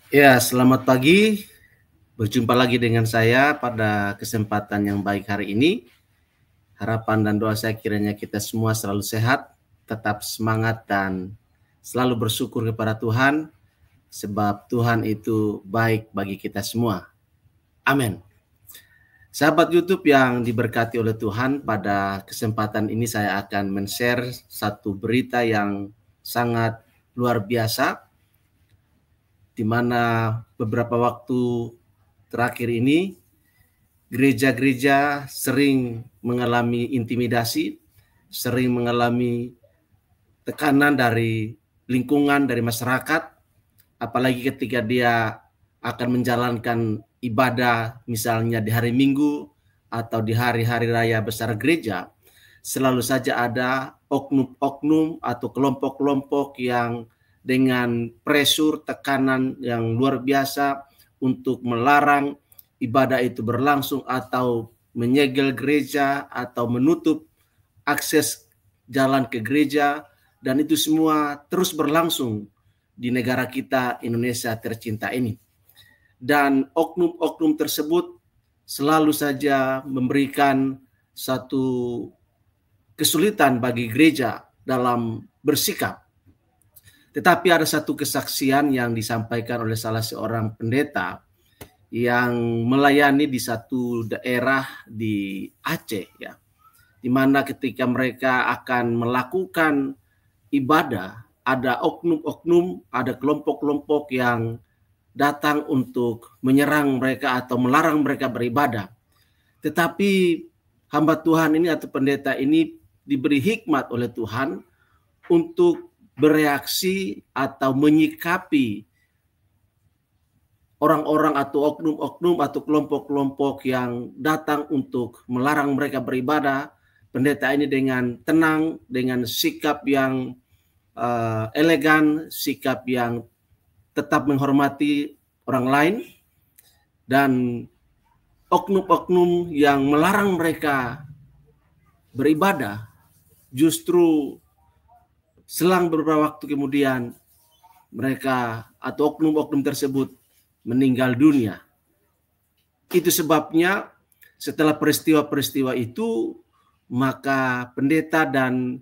Ya, selamat pagi. Berjumpa lagi dengan saya pada kesempatan yang baik hari ini. Harapan dan doa saya kiranya kita semua selalu sehat, tetap semangat dan selalu bersyukur kepada Tuhan, sebab Tuhan itu baik bagi kita semua. Amin. Sahabat YouTube yang diberkati oleh Tuhan, pada kesempatan ini saya akan men-share satu berita yang sangat luar biasa, di mana beberapa waktu terakhir ini gereja-gereja sering mengalami intimidasi, sering mengalami tekanan dari lingkungan, dari masyarakat, apalagi ketika dia akan menjalankan ibadah misalnya di hari Minggu atau di hari-hari raya besar gereja, selalu saja ada oknum-oknum atau kelompok-kelompok yang dengan pressure, tekanan yang luar biasa untuk melarang ibadah itu berlangsung atau menyegel gereja atau menutup akses jalan ke gereja, dan itu semua terus berlangsung di negara kita Indonesia tercinta ini. Dan oknum-oknum tersebut selalu saja memberikan satu kesulitan bagi gereja dalam bersikap. Tetapi ada satu kesaksian yang disampaikan oleh salah seorang pendeta yang melayani di satu daerah di Aceh, ya, di mana ketika mereka akan melakukan ibadah, ada oknum-oknum, ada kelompok-kelompok yang datang untuk menyerang mereka atau melarang mereka beribadah. Tetapi hamba Tuhan ini atau pendeta ini diberi hikmat oleh Tuhan untuk bereaksi atau menyikapi orang-orang atau oknum-oknum atau kelompok-kelompok yang datang untuk melarang mereka beribadah. Pendeta ini dengan tenang, dengan sikap yang elegan, sikap yang tetap menghormati orang lain, dan oknum-oknum yang melarang mereka beribadah justru selang beberapa waktu kemudian mereka atau oknum-oknum tersebut meninggal dunia. Itu sebabnya setelah peristiwa-peristiwa itu, maka pendeta dan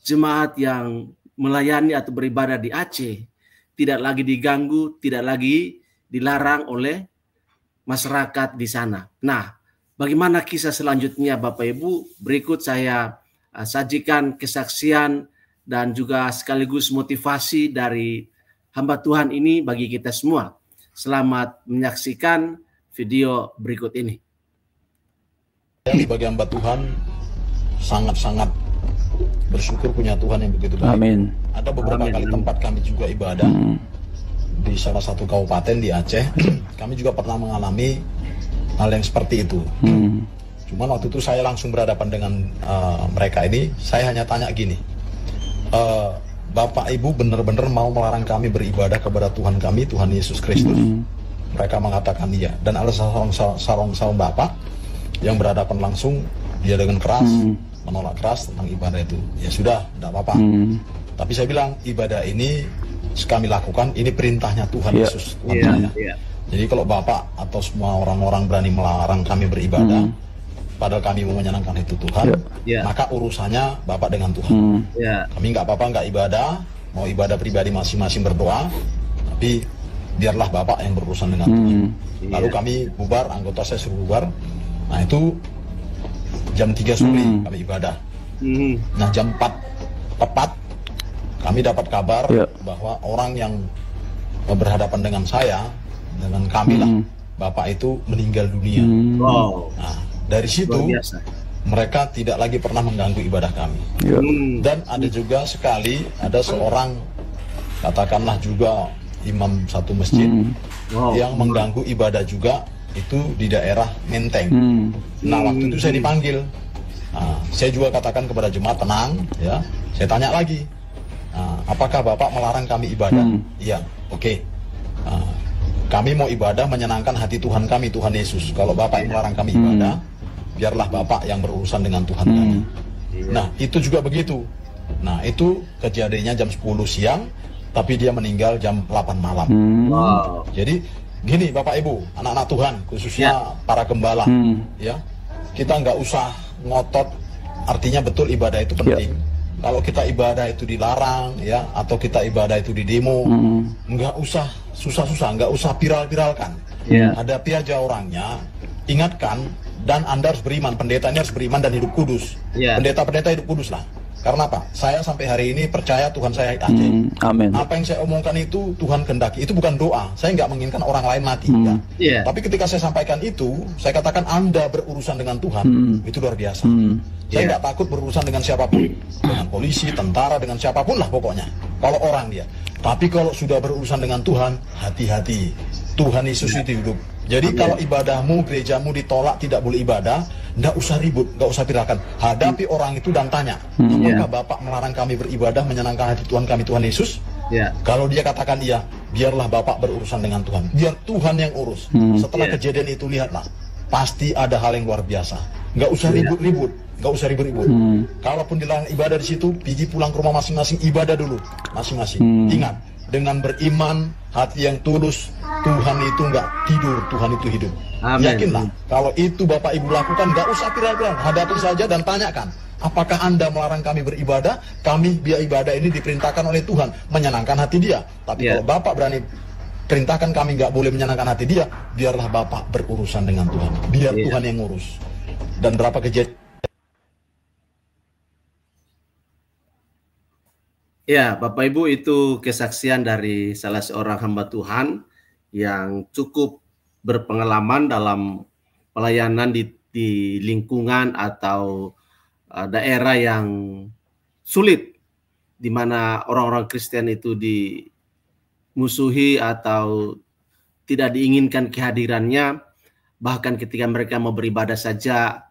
jemaat yang melayani atau beribadah di Aceh tidak lagi diganggu, tidak lagi dilarang oleh masyarakat di sana. Nah, bagaimana kisah selanjutnya Bapak Ibu? Berikut saya sajikan kesaksian dan juga sekaligus motivasi dari hamba Tuhan ini bagi kita semua. Selamat menyaksikan video berikut ini. Sebagai hamba Tuhan sangat-sangat bersyukur punya Tuhan yang begitu baik. Amin. Ada beberapa kali tempat kami juga ibadah di salah satu kabupaten di Aceh. Kami juga pernah mengalami hal yang seperti itu. Cuman waktu itu saya langsung berhadapan dengan mereka ini. Saya hanya tanya gini, Bapak Ibu benar-benar mau melarang kami beribadah kepada Tuhan kami, Tuhan Yesus Kristus? Mereka mengatakan iya. Dan ada seorang Bapak yang berhadapan langsung, dia dengan keras menolak keras tentang ibadah itu. Ya sudah, tidak apa-apa. Tapi saya bilang, ibadah ini kami lakukan, ini perintahnya Tuhan Yesus, Tuhan saya. Jadi kalau Bapak atau semua orang-orang berani melarang kami beribadah, padahal kami mau menyenangkan itu Tuhan, maka urusannya Bapak dengan Tuhan. Kami nggak apa-apa, nggak ibadah, mau ibadah pribadi masing-masing berdoa, tapi biarlah Bapak yang berurusan dengan Tuhan. Lalu kami bubar, anggota saya suruh bubar. Nah itu jam 3 sore kami ibadah. Nah jam 4 tepat kami dapat kabar bahwa orang yang berhadapan dengan saya, dengan kami lah, Bapak itu meninggal dunia. Nah dari situ mereka tidak lagi pernah mengganggu ibadah kami. Dan ada juga sekali ada seorang, katakanlah juga imam satu masjid yang mengganggu ibadah juga, itu di daerah Menteng. Nah waktu itu saya dipanggil. Nah, saya juga katakan kepada jemaat, tenang ya. Saya tanya lagi, apakah Bapak melarang kami ibadah? Iya, oke. Kami mau ibadah menyenangkan hati Tuhan kami, Tuhan Yesus. Kalau Bapak yang melarang kami ibadah, biarlah Bapak yang berurusan dengan Tuhan kami. Nah itu juga begitu. Nah itu kejadiannya jam 10 siang. tapi dia meninggal jam 8 malam. Wow. Jadi gini Bapak Ibu, anak-anak Tuhan, khususnya para gembala, ya, kita nggak usah ngotot. Artinya betul ibadah itu penting. Kalau kita ibadah itu dilarang, ya, atau kita ibadah itu di demo, nggak usah susah-susah, nggak usah viral-viralkan. Hadapi aja orangnya, ingatkan, dan Anda harus beriman, pendetanya harus beriman dan hidup kudus. Pendeta-pendeta hidup kudus lah. Karena apa? Saya sampai hari ini percaya Tuhan saya Aceh. Amin. Apa yang saya omongkan itu Tuhan kehendaki. Itu bukan doa. Saya nggak menginginkan orang lain mati. Ya. Tapi ketika saya sampaikan itu, saya katakan Anda berurusan dengan Tuhan. Itu luar biasa. Saya nggak takut berurusan dengan siapapun. Dengan polisi, tentara, dengan siapapun lah pokoknya. Kalau orang dia. Tapi kalau sudah berurusan dengan Tuhan, hati-hati. Tuhan Yesus itu hidup. Jadi kalau ibadahmu, gerejamu ditolak, tidak boleh ibadah, nggak usah ribut, nggak usah viralkan. Hadapi orang itu dan tanya, apakah Bapak melarang kami beribadah menyenangkan hati Tuhan kami, Tuhan Yesus? Kalau dia katakan iya, biarlah Bapak berurusan dengan Tuhan. Biar Tuhan yang urus. Setelah kejadian itu, lihatlah, pasti ada hal yang luar biasa. Nggak usah ribut-ribut, nggak usah ribut-ribut. Kalaupun dilarang ibadah di situ, pergi pulang ke rumah masing-masing, ibadah dulu, masing-masing. Ingat, dengan beriman, hati yang tulus, Tuhan itu nggak tidur, Tuhan itu hidup. Amen. Yakinlah, kalau itu Bapak Ibu lakukan, nggak usah viral-viral, hadapi saja dan tanyakan, apakah Anda melarang kami beribadah? Kami biar ibadah ini diperintahkan oleh Tuhan, menyenangkan hati Dia. Tapi kalau Bapak berani perintahkan kami nggak boleh menyenangkan hati Dia, biarlah Bapak berurusan dengan Tuhan, biar Tuhan yang ngurus. Dan berapa kejadian? Ya, Bapak Ibu, itu kesaksian dari salah seorang hamba Tuhan yang cukup berpengalaman dalam pelayanan di lingkungan atau daerah yang sulit, di mana orang-orang Kristen itu dimusuhi atau tidak diinginkan kehadirannya. Bahkan ketika mereka mau beribadah saja,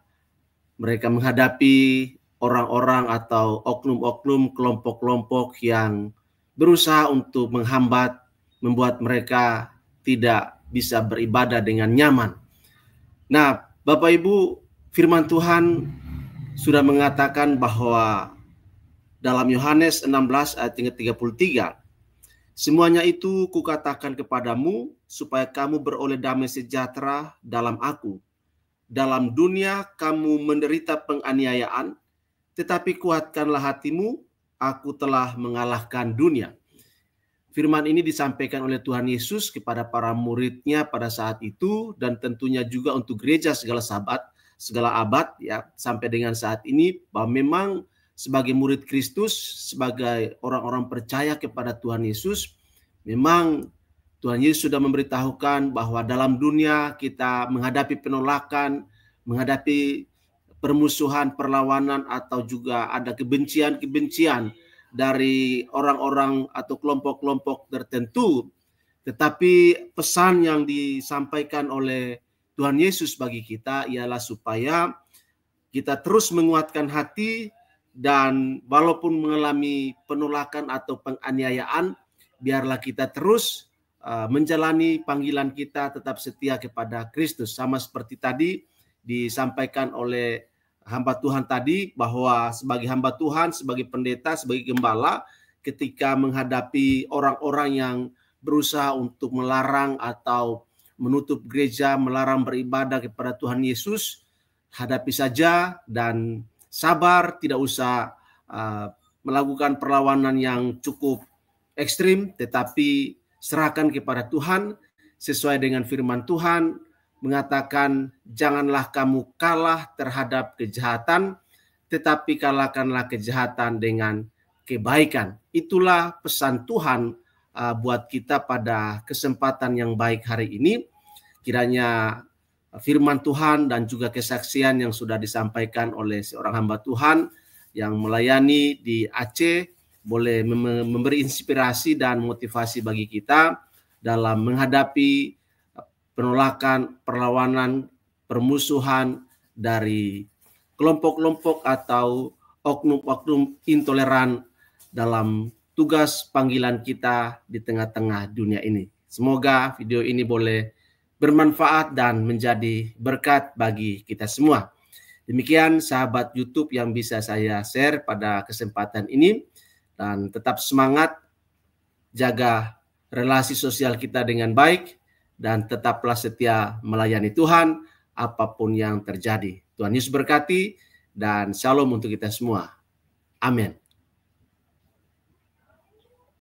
mereka menghadapi orang-orang atau oknum-oknum, kelompok-kelompok yang berusaha untuk menghambat, membuat mereka tidak bisa beribadah dengan nyaman. Nah, Bapak Ibu, firman Tuhan sudah mengatakan bahwa dalam Yohanes 16 ayat 33, semuanya itu kukatakan kepadamu supaya kamu beroleh damai sejahtera dalam aku. Dalam dunia kamu menderita penganiayaan, tetapi kuatkanlah hatimu, aku telah mengalahkan dunia. Firman ini disampaikan oleh Tuhan Yesus kepada para muridnya pada saat itu, dan tentunya juga untuk gereja segala abad, ya, sampai dengan saat ini, bahwa memang sebagai murid Kristus, sebagai orang-orang percaya kepada Tuhan Yesus, memang Tuhan Yesus sudah memberitahukan bahwa dalam dunia kita menghadapi penolakan, menghadapi permusuhan, perlawanan, atau juga ada kebencian-kebencian dari orang-orang atau kelompok-kelompok tertentu. Tetapi pesan yang disampaikan oleh Tuhan Yesus bagi kita ialah supaya kita terus menguatkan hati, dan walaupun mengalami penolakan atau penganiayaan, biarlah kita terus menjalani panggilan kita, tetap setia kepada Kristus. Sama seperti tadi disampaikan oleh hamba Tuhan tadi, bahwa sebagai hamba Tuhan, sebagai pendeta, sebagai gembala, ketika menghadapi orang-orang yang berusaha untuk melarang atau menutup gereja, melarang beribadah kepada Tuhan Yesus, hadapi saja dan sabar, tidak usah melakukan perlawanan yang cukup ekstrim, tetapi serahkan kepada Tuhan sesuai dengan firman Tuhan, mengatakan, janganlah kamu kalah terhadap kejahatan, tetapi kalahkanlah kejahatan dengan kebaikan. Itulah pesan Tuhan buat kita pada kesempatan yang baik hari ini. Kiranya firman Tuhan dan juga kesaksian yang sudah disampaikan oleh seorang hamba Tuhan yang melayani di Aceh boleh memberi inspirasi dan motivasi bagi kita dalam menghadapi penolakan, perlawanan, permusuhan dari kelompok-kelompok atau oknum-oknum intoleran dalam tugas panggilan kita di tengah-tengah dunia ini. Semoga video ini boleh bermanfaat dan menjadi berkat bagi kita semua. Demikian sahabat YouTube yang bisa saya share pada kesempatan ini, dan tetap semangat jaga relasi sosial kita dengan baik, dan tetaplah setia melayani Tuhan apapun yang terjadi. Tuhan Yesus berkati, dan shalom untuk kita semua. Amin.